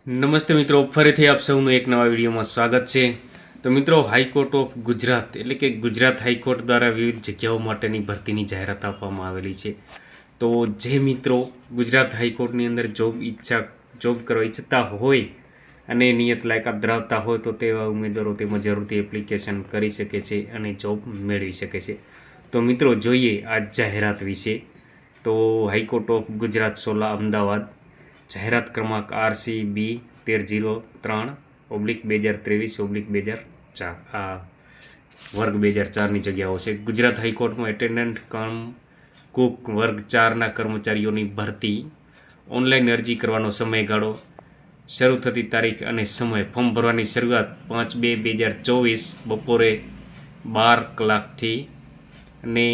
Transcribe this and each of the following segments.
નમસ્તે મિત્રો, ફરીથી આપ સૌનું એક નવા વિડીયોમાં સ્વાગત છે। તો મિત્રો, હાઈકોર્ટ ઓફ ગુજરાત એટલે કે ગુજરાત હાઈકોર્ટ દ્વારા વિવિધ જગ્યાઓ માટેની ભરતીની જાહેરાત આપવામાં આવેલી છે। તો જે મિત્રો ગુજરાત હાઈકોર્ટની અંદર જોબ કરવા ઈચ્છતા હોય અને નિયત લાયકાત ધરાવતા હોય તો તેવા ઉમેદવારો તેમાં જરૂરથી એપ્લિકેશન કરી શકે છે અને જોબ મેળવી શકે છે। તો મિત્રો જોઈએ આ જાહેરાત વિશે। તો હાઈકોર્ટ ઓફ ગુજરાત સોલા અમદાવાદ જાહેરાત ક્રમાંક RCB 1303/2023/2004 આ વર્ગ 2004ની જગ્યાઓ છે। ગુજરાત હાઈકોર્ટમાં એટેન્ડન્ટ કમ કુક વર્ગ 4ના કર્મચારીઓની ભરતી। ઓનલાઈન અરજી કરવાનો સમયગાળો, શરૂ થતી તારીખ અને સમય। ફોર્મ ભરવાની શરૂઆત 5/2/2024 બપોરે 12 કલાકથી અને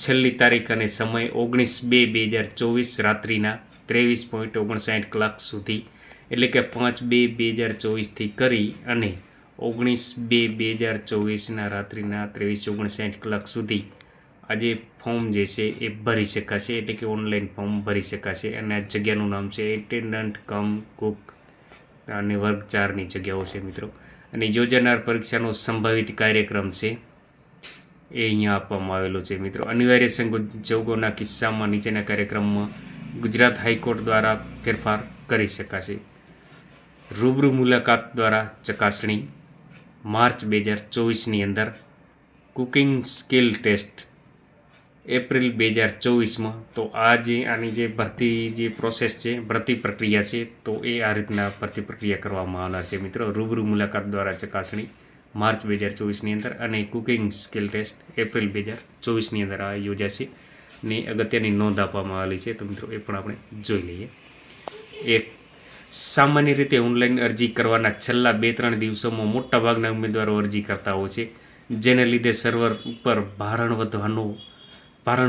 છેલ્લી તારીખ અને સમય 19/2/2024 રાત્રિના 23:59 કલાક સુધી, એટલે કે 5/2/2024થી કરી અને 19/2/2024ના રાત્રિના 23:59 કલાક સુધી આજે ફોર્મ જે છે એ ભરી શકાશે, એટલે કે ઓનલાઈન ફોર્મ ભરી શકાશે। અને આ જગ્યાનું નામ છે એટેન્ડન્ટ કમ કુક અને વર્ગ 4ની જગ્યાઓ છે મિત્રો। અને યોજાનાર પરીક્ષાનો સંભવિત કાર્યક્રમ છે એ અહીંયા આપવામાં આવેલો છે મિત્રો। અનિવાર્ય સંજોગોના કિસ્સામાં નીચેના કાર્યક્રમમાં ગુજરાત હાઈકોર્ટ દ્વારા ફેરફાર કરી શકાશે। રૂબરૂ મુલાકાત દ્વારા ચકાસણી માર્ચ 2024ની અંદર, કુકિંગ સ્કિલ ટેસ્ટ એપ્રિલ 2024માં। તો આની જે ભરતી જે પ્રોસેસ છે, ભરતી પ્રક્રિયા છે, તો એ આ રીતના ભરતી પ્રક્રિયા કરવામાં આવનાર છે મિત્રો। રૂબરૂ મુલાકાત દ્વારા ચકાસણી માર્ચ 2024ની અંદર અને કુકિંગ સ્કિલ ટેસ્ટ એપ્રિલ 2024ની અંદર આ યોજાશે ને અગત્યની નોંધ આપવામાં આવેલી છે। તો મિત્રો એ પણ આપણે જોઈ લઈએ। એક, સામાન્ય રીતે ઓનલાઈન અરજી કરવાના છેલ્લા 2-3 દિવસોમાં મોટાભાગના ઉમેદવારો અરજી કરતા હોય છે, જેને લીધે સર્વર ઉપર ભારણ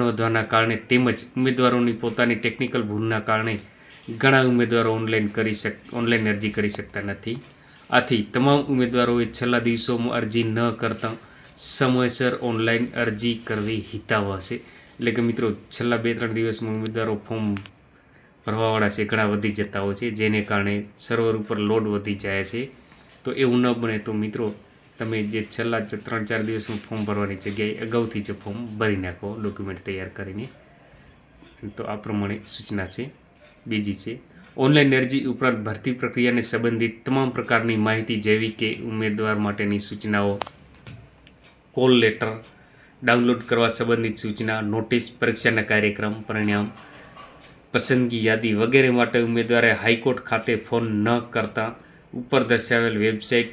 વધવાના કારણે તેમજ ઉમેદવારોની પોતાની ટેકનિકલ ભૂલના કારણે ઘણા ઉમેદવારો ઓનલાઈન અરજી કરી શકતા નથી। આથી તમામ ઉમેદવારોએ છેલ્લા દિવસોમાં અરજી ન કરતા સમયસર ઓનલાઈન અરજી કરવી હિતાવહ છે। એટલે કે મિત્રો છેલ્લા 2-3 દિવસમાં ઉમેદવારો ફોર્મ ભરવાવાળા છે ઘણા વધી જતા હોય છે, જેને કારણે સર્વર ઉપર લોડ વધી જાય છે। તો એવું ન બને તો મિત્રો તમે જે છેલ્લા 3-4 દિવસમાં ફોર્મ ભરવાની જગ્યાએ અગાઉથી જ ફોર્મ ભરી નાખો ડોક્યુમેન્ટ તૈયાર કરીને। તો આ પ્રમાણે સૂચના છે। બીજી છે, ઓનલાઈન અરજી ઉપરાંત ભરતી પ્રક્રિયાને સંબંધિત તમામ પ્રકારની માહિતી જેવી કે ઉમેદવાર માટેની સૂચનાઓ, કોલ લેટર ડાઉનલોડ કરવા સંબંધિત સૂચના, નોટિસ, પરીક્ષાના કાર્યક્રમ, પરિણામ, પસંદગી યાદી વગેરે માટે ઉમેદવારે હાઈકોર્ટ ખાતે ફોન ન કરતા ઉપર દર્શાવેલ વેબસાઇટ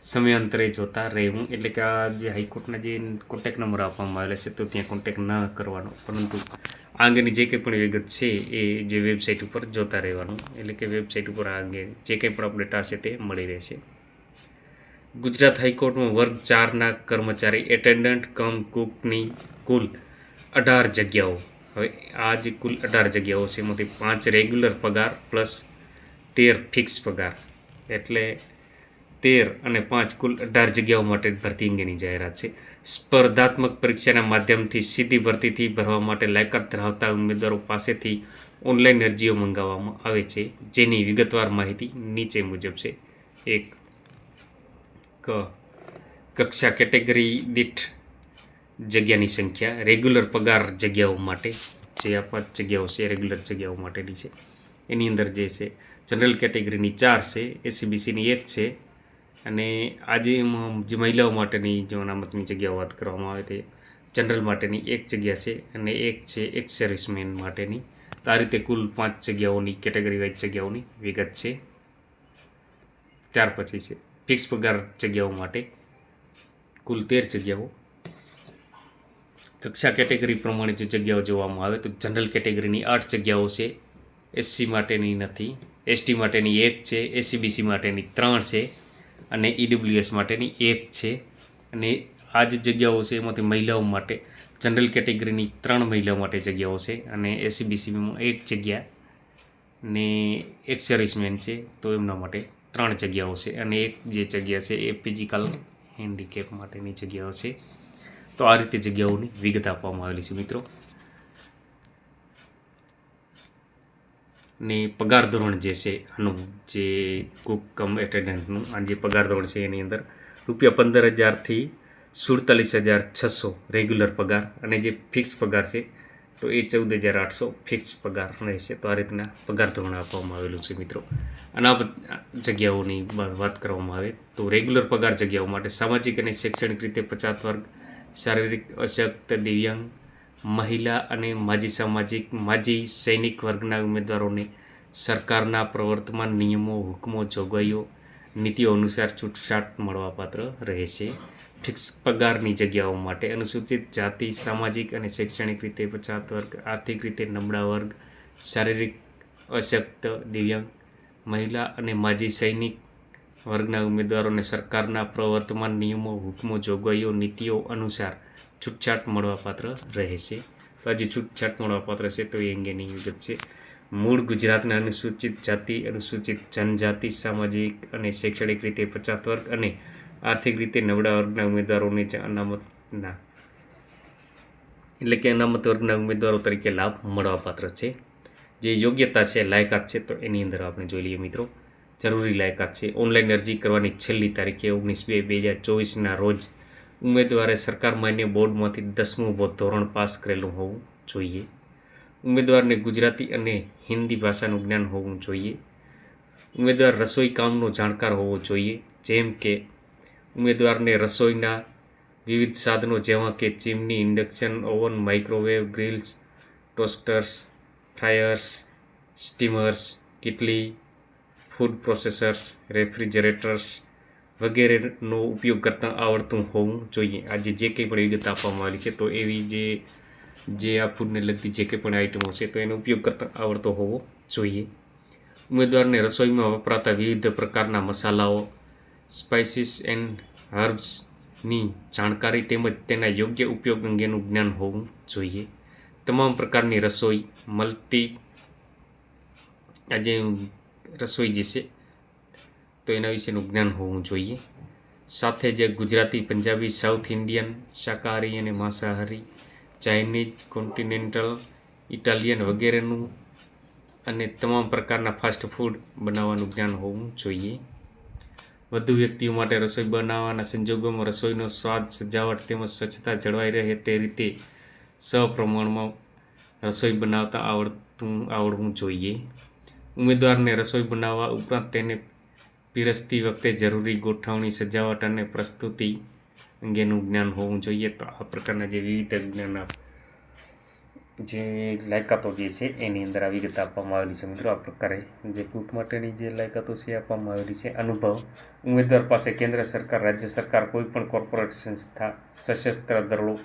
સમયાંતરે જોતા રહેવું। એટલે કે આ જે હાઈકોર્ટના જે કોન્ટેક્ટ નંબર આપવામાં આવેલા છે તો ત્યાં કોન્ટેક્ટ ન કરવાનો, પરંતુ આ અંગેની જે કંઈ પણ વિગત છે એ જે વેબસાઇટ ઉપર જોતા રહેવાનું। એટલે કે વેબસાઇટ ઉપર આ અંગે જે કંઈ પણ અપડેટ આવશે તે મળી રહેશે। ગુજરાત હાઈકોર્ટમાં વર્ગ 4ના કર્મચારી એટેન્ડન્ટ કમ કુકની કુલ 18 જગ્યાઓ। હવે આ જે કુલ 18 જગ્યાઓ છે એમાંથી 5 રેગ્યુલર પગાર પ્લસ 13 ફિક્સ પગાર, એટલે 13 અને 5 કુલ 18 જગ્યાઓ માટે ભરતી અંગેની જાહેરાત છે। સ્પર્ધાત્મક પરીક્ષાના માધ્યમથી સીધી ભરતીથી ભરવા માટે લાયકાત ધરાવતા ઉમેદવારો પાસેથી ઓનલાઈન અરજીઓ મંગાવવામાં આવે છે, જેની વિગતવાર માહિતી નીચે મુજબ છે। 1, કક્ષા કેટેગરી દીઠ જગ્યાની સંખ્યા, રેગ્યુલર પગાર જગ્યાઓ માટે જે આ 5 જગ્યાઓ છે રેગ્યુલર જગ્યાઓ માટેની છે, એની અંદર જે છે જનરલ કેટેગરીની 4 છે, SCBCની 1 છે, અને આજે જે મહિલાઓ માટેની જો અનામતની જગ્યાઓ વાત કરવામાં આવે તે જનરલ માટેની 1 જગ્યા છે અને 1 છે એક્સ સર્વિસમેન માટેની। તો આ રીતે કુલ 5 જગ્યાઓની કેટેગરી વાઇઝ જગ્યાઓની વિગત છે। ત્યાર પછી છે ફિક્સ પગાર જગ્યાઓ માટે કુલ 13 જગ્યાઓ। કક્ષા કેટેગરી પ્રમાણે જે જગ્યાઓ જોવામાં આવે તો જનરલ કેટેગરીની 8 જગ્યાઓ છે, SC માટેની નથી, ST માટેની 1 છે, SCBC માટેની 3 છે અને EWS માટેની 1 છે। અને આ જે જગ્યાઓ છે એમાંથી મહિલાઓ માટે જનરલ કેટેગરીની 3 મહિલાઓ માટે જગ્યાઓ છે અને SCBCમાં 1 જગ્યા ને એક સર્વિસમેન છે તો એમના માટે 3 જગ્યાઓ છે અને એક જે જગ્યા છે એ ફિઝિકલ હેન્ડીકેપ માટેની જગ્યાઓ છે। તો આ રીતે જગ્યાઓની વિગત આપવામાં આવેલી છે મિત્રો। ને પગાર ધોરણ જે છે આનું જે કુક કમ એટેન્ડન્ટનું આ જે પગાર ધોરણ છે એની અંદર ₹15,000થી 47,600 રેગ્યુલર પગાર અને જે ફિક્સ પગાર છે તો એ 14,800 ફિક્સ પગાર રહેશે. તો આ રીતના પગાર ધોરણ આપવામાં આવેલું છે મિત્રો. અને આ જગ્યાઓની વાત કરવામાં આવે તો રેગ્યુલર પગાર જગ્યાઓ માટે સામાજિક અને શૈક્ષણિક રીતે પછાત વર્ગ, શારીરિક અશક્ત, દિવ્યાંગ, મહિલા અને માજી સૈનિક વર્ગના ઉમેદવારોને સરકારના પ્રવર્તમાન નિયમો, હુકમો, જોગવાઈઓ, નીતિઓ અનુસાર છૂટછાટ મળવાપાત્ર રહેશે. ફિક્સ પગારની જગ્યાઓ માટે અનુસૂચિત જાતિ, સામાજિક અને શૈક્ષણિક રીતે પછાત વર્ગ, આર્થિક રીતે નબળા વર્ગ, શારીરિક અશક્ત, દિવ્યાંગ, મહિલા અને માજી સૈનિક વર્ગના ઉમેદવારોને સરકારના પ્રવર્તમાન નિયમો, હુકમો, જોગવાઈઓ, નીતિઓ અનુસાર છૂટછાટ મળવાપાત્ર રહેશે. તો આ જે છૂટછાટ મળવાપાત્ર છે તો એ અંગેની વિગત છે. મૂળ ગુજરાતના અનુસૂચિત જાતિ, અનુસૂચિત જનજાતિ, સામાજિક અને શૈક્ષણિક રીતે પછાત વર્ગ અને આર્થિક રીતે નબળા વર્ગના ઉમેદવારોને અનામતના એટલે કે અનામત વર્ગના ઉમેદવારો તરીકે લાભ મળવાપાત્ર છે. જે યોગ્યતા છે, લાયકાત છે, તો એની અંદર આપણે જોઈ લઈએ મિત્રો. જરૂરી લાયકાત છે. ઓનલાઈન અરજી કરવાની છેલ્લી તારીખે 19/2/2024ના રોજ ઉમેદવારે સરકાર માન્ય બોર્ડમાંથી 10મું ધોરણ પાસ કરેલું હોવું જોઈએ. ઉમેદવારને ગુજરાતી અને હિન્દી ભાષાનું જ્ઞાન હોવું જોઈએ. ઉમેદવાર રસોઈ કામનો જાણકાર હોવો જોઈએ, જેમ કે ઉમેદવારને રસોઈના વિવિધ સાધનો જેવા કે chimney, induction oven, microwave, grills, toasters, fryers, steamers, kettle, food processors, refrigerators વગેરેનો ઉપયોગ કરતાં આવડતું હોવું જોઈએ. આજે જે કંઈ પણ વિગત આપવામાં આવેલી છે તો એવી જે આ ફૂડને લગતી જે કંઈ પણ આઇટમો છે તો એનો ઉપયોગ કરતાં આવડતો હોવો જોઈએ. ઉમેદવારને રસોઈમાં વપરાતા વિવિધ પ્રકારના મસાલાઓ, સ્પાઇસીસ એન્ડ હર્બ્સની જાણકારી તેમજ તેના યોગ્ય ઉપયોગ અંગેનું જ્ઞાન હોવું જોઈએ. તમામ પ્રકારની રસોઈ રસોઈ જે છે તો એના વિશેનું જ્ઞાન હોવું જોઈએ. સાથે જે ગુજરાતી, પંજાબી, સાઉથ ઇન્ડિયન, શાકાહારી અને માંસાહારી, ચાઇનીઝ, કોન્ટિનેન્ટલ, ઇટાલિયન વગેરેનું અને તમામ પ્રકારના ફાસ્ટ ફૂડ બનાવવાનું જ્ઞાન હોવું જોઈએ. વધુ વ્યક્તિઓ માટે રસોઈ બનાવવાના સંજોગોમાં રસોઈનો સ્વાદ, સજાવટ તેમજ સ્વચ્છતા જળવાઈ રહે તે રીતે સપ્રમાણમાં રસોઈ બનાવતા આવડવું જોઈએ. ઉમેદવારને રસોઈ બનાવવા ઉપરાંત તેને પીરસતી વખતે જરૂરી ગોઠવણી, સજાવટ અને પ્રસ્તુતિ અંગેનું જ્ઞાન હોવું જોઈએ. તો આ પ્રકારના જે વિવિધ જ્ઞાનના જે લાયકાતો જે છે એની અંદર આ વિગત આપવામાં આવેલી છે મિત્રો. આ પ્રકારે જે કુક માટેની જે લાયકાતો છે આપવામાં આવેલી છે. અનુભવ: ઉમેદવાર પાસે કેન્દ્ર સરકાર, રાજ્ય સરકાર, કોઈપણ કોર્પોરેટ સંસ્થા, સશસ્ત્ર દળો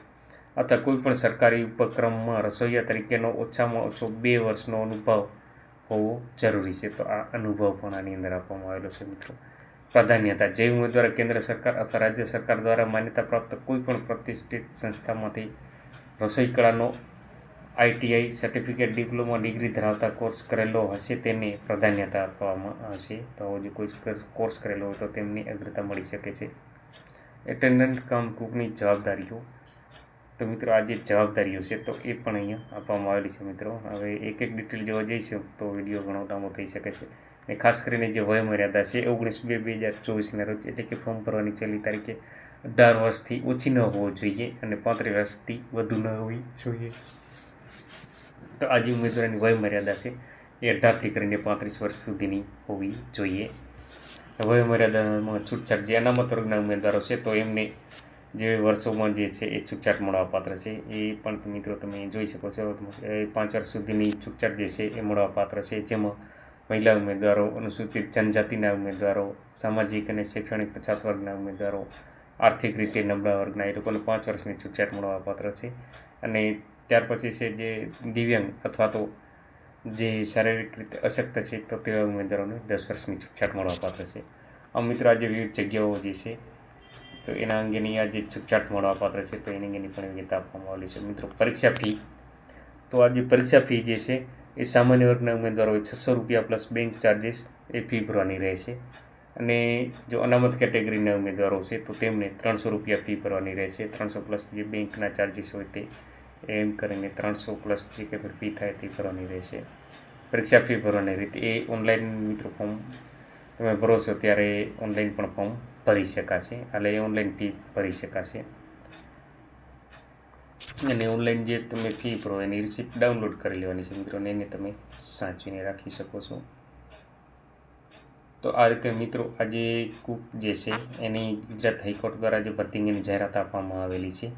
અથવા કોઈપણ સરકારી ઉપક્રમમાં રસોઈયા તરીકેનો ઓછામાં ઓછો 2 વર્ષનો અનુભવ હોવો જરૂરી છે. તો આ અનુભવ પણ આની અંદર આપવામાં આવેલો છે મિત્રો. પ્રાધાન્યતા: જે ઉમેદવાર કેન્દ્ર સરકાર અથવા રાજ્ય સરકાર દ્વારા માન્યતા પ્રાપ્ત કોઈપણ પ્રતિષ્ઠિત સંસ્થામાંથી રસોઈ કળાનો ITI સર્ટિફિકેટ, ડિપ્લોમા ડિગ્રી ધરાવતા કોર્સ કરેલો હશે તેને પ્રાધાન્યતા આપવામાં આવશે. તો જો કોઈ કોર્સ કરેલો હોય તો તેમની અગ્રતા મળી શકે છે. એટેન્ડન્ટ કામ કુકની જવાબદારીઓ: તો મિત્રો આ જે જવાબદારીઓ છે તો એ પણ અહીંયા આપવામાં આવેલી છે મિત્રો. હવે એક ડિટેલ જોવા જઈશું તો વિડીયો ઘણો લાંબો થઈ શકે છે. અને ખાસ કરીને જે વયમર્યાદા છે 19/2/2024ના રોજ એટલે કે ફોર્મ ભરવાની છેલ્લી તારીખે 18 વર્ષથી ઓછી ન હોવો જોઈએ અને 35 વર્ષથી વધુ ન હોવી જોઈએ. તો આ જે ઉમેદવારની વયમર્યાદા છે એ 18થી કરીને 35 વર્ષ સુધીની હોવી જોઈએ. વયમર્યાદામાં છૂટછાટ: જે અનામત વર્ગના ઉમેદવારો છે તો એમને જે વર્ષોમાં જે છે એ છૂટછાટ મળવાપાત્ર છે. એ પણ મિત્રો તમે જોઈ શકો છો. 5 વર્ષ સુધીની છૂટછાટ જે છે એ મળવાપાત્ર છે. જેમાં મહિલા ઉમેદવારો, અનુસૂચિત જનજાતિના ઉમેદવારો, સામાજિક અને શૈક્ષણિક પછાત વર્ગના ઉમેદવારો, આર્થિક રીતે નબળા વર્ગના એ લોકોને 5 વર્ષની છૂટછાટ મળવાપાત્ર છે. અને ત્યાર પછી છે જે દિવ્યાંગ અથવા તો જે શારીરિક રીતે અશક્ત છે તો તેવા ઉમેદવારોને 10 વર્ષની છૂટછાટ મળવાપાત્ર છે. આ મિત્રો આજે વિવિધ જગ્યાઓ જે છે તો એના અંગેની આ જે છૂટછાટ મળવાપાત્ર છે તો એની અંગેની પણ વિગત આપવામાં આવેલી છે મિત્રો. પરીક્ષા ફી: તો આ જે પરીક્ષા ફી જે છે એ સામાન્ય વર્ગના ઉમેદવારો ₹600 પ્લસ બેંક ચાર્જિસ એ ફી ભરવાની રહેશે. અને જો અનામત કેટેગરીના ઉમેદવારો છે તો તેમને ₹300 ફી ભરવાની રહેશે. 300 પ્લસ જે બેંકના ચાર્જિસ હોય તે એમ કરીને 300 પ્લસ જે કંઈ પણ ફી થાય તે ભરવાની રહેશે. પરીક્ષા ફી ભરવાની રીત એ ઓનલાઈન મિત્રો ફોર્મ તમે ભરો છો ત્યારે ઓનલાઈન પણ ફોર્મ ભરી શકાશે, એટલે એ ઓનલાઈન ફી ભરી શકાશે. અને ઓનલાઈન જે તમે ફી ભરો એની રિસિપ્ટ ડાઉનલોડ કરી લેવાની છે મિત્રો, એને તમે સાચવીને રાખી શકો છો. તો આ રીતે મિત્રો આજે કુક જે છે એની ગુજરાત હાઈકોર્ટ દ્વારા જે ભરતી અંગેની જાહેરાત આપવામાં આવેલી છે,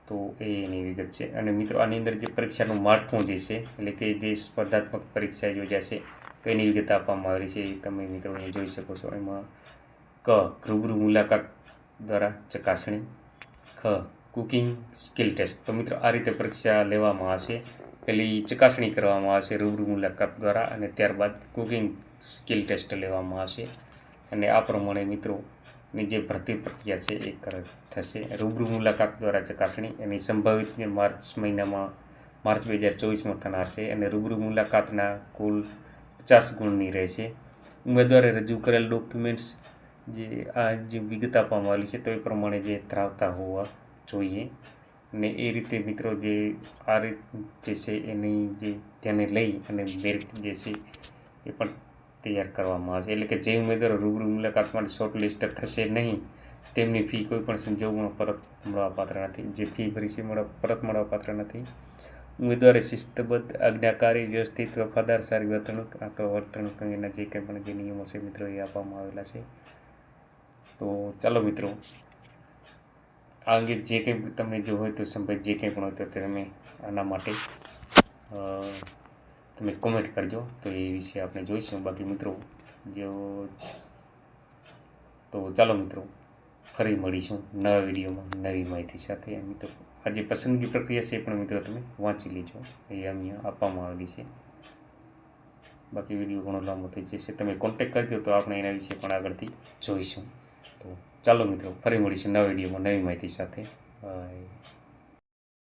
તો એ એની વિગત છે. અને મિત્રો આની અંદર જે પરીક્ષાનું માળખું જે છે, એટલે કે જે સ્પર્ધાત્મક પરીક્ષા યોજાશે તો એની વિગત આપવામાં આવેલી છે, એ તમે મિત્રો અહીંયા જોઈ શકો છો. એમાં રૂબરૂ મુલાકાત દ્વારા ચકાસણી, કુકિંગ સ્કિલ ટેસ્ટ. તો મિત્રો આ રીતે પરીક્ષા લેવામાં આવશે. પહેલી ચકાસણી કરવામાં આવશે રૂબરૂ મુલાકાત દ્વારા, અને ત્યારબાદ કુકિંગ સ્કિલ ટેસ્ટ લેવામાં આવશે. અને આ પ્રમાણે મિત્રોની જે ભરતી પ્રક્રિયા છે એ થશે. રૂબરૂ મુલાકાત દ્વારા ચકાસણી એની સંભવિત માર્ચ 2024માં થનાર છે. અને રૂબરૂ મુલાકાતના કુલ 50 ગુણની રહેશે. ઉમેદવારે રજૂ કરેલ ડોક્યુમેન્ટ્સ જે વિગત આપવામાં આવેલી છે તો એ પ્રમાણે જે ધરાવતા હોવા જોઈએ. ને એ રીતે મિત્રો જે આ રીત જે છે એની જે ધ્યાને લઈ અને મેરિટ જે છે એ પણ તૈયાર કરવામાં આવશે. એટલે કે જે ઉમેદવારો રૂબરૂ મુલાકાત માટે શોર્ટ લિસ્ટ થશે નહીં, તેમની ફી કોઈ પણ સંજોગોમાં પરત મળવાપાત્ર નથી. જે ફી ભરી છે પરત મળવાપાત્ર નથી. ઉમેદવારે શિસ્તબદ્ધ, આજ્ઞાકારી, વ્યવસ્થિત, વફાદાર, સારી વર્તણૂક, આ તો વર્તણૂક અંગેના જે કંઈ પણ જે નિયમો છે મિત્રો એ આપવામાં આવેલા છે. તો ચાલો મિત્રો, આ અંગે જે કંઈ પણ તમને જો હોય તો સંભવિત જે કંઈ પણ હોય તો તમે આના માટે તમે કોમેન્ટ કરજો, તો એ વિશે આપણે જોઈશું. બાકી મિત્રો તો ચાલો મિત્રો, ફરી મળીશું નવા વિડીયોમાં નવી માહિતી સાથે. મિત્રો આ જે પસંદગી પ્રક્રિયા છે એ પણ મિત્રો તમે વાંચી લેજો, એ અહીંયા આપવામાં આવેલી છે. બાકી વિડીયો ઘણો લાંબો થઈ જશે, તમે કોન્ટેક્ટ કરજો તો આપણે એના વિશે પણ આગળથી જોઈશું. તો ચાલો મિત્રો, ફરી મળીશું નવા વિડીયોમાં નવી માહિતી સાથે. બાય.